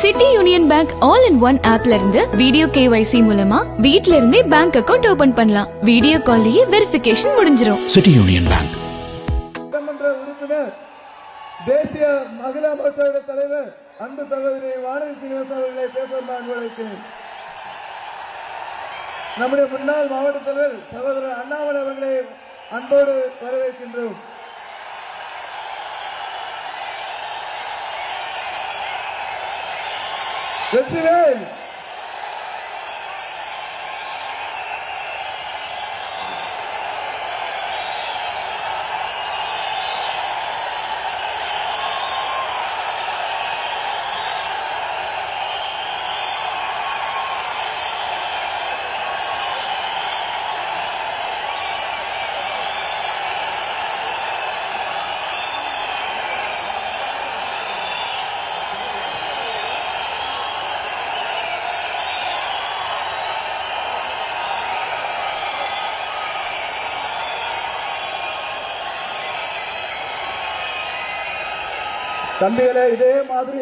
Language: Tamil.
City union bank all in one ஆப்ல இருந்து வீடியோ KYC மூலமா வீட்ல இருந்தே பேங்க் அக்கவுண்ட் ஓபன் பண்ணலாம். வீடியோ கால்லயே வெரிஃபிகேஷன் முடிஞ்சிரும். City union bank. உறுப்பினர் தேசிய மகிழா மோர்ச்சாவுடைய தலைவர் அன்பு சகோதரி வானதி சீனிவாசன் அவர்களை பேசுவதாக அனுமதிக்கிறேன். நம்முடைய முன்னாள் மாவட்ட தலைவர் சகோதரர் அண்ணாமலை அவர்களை அன்போடு வரவேற்கின்றோம். வெற்றிவேல் தம்பிகளே, இதே மாதிரி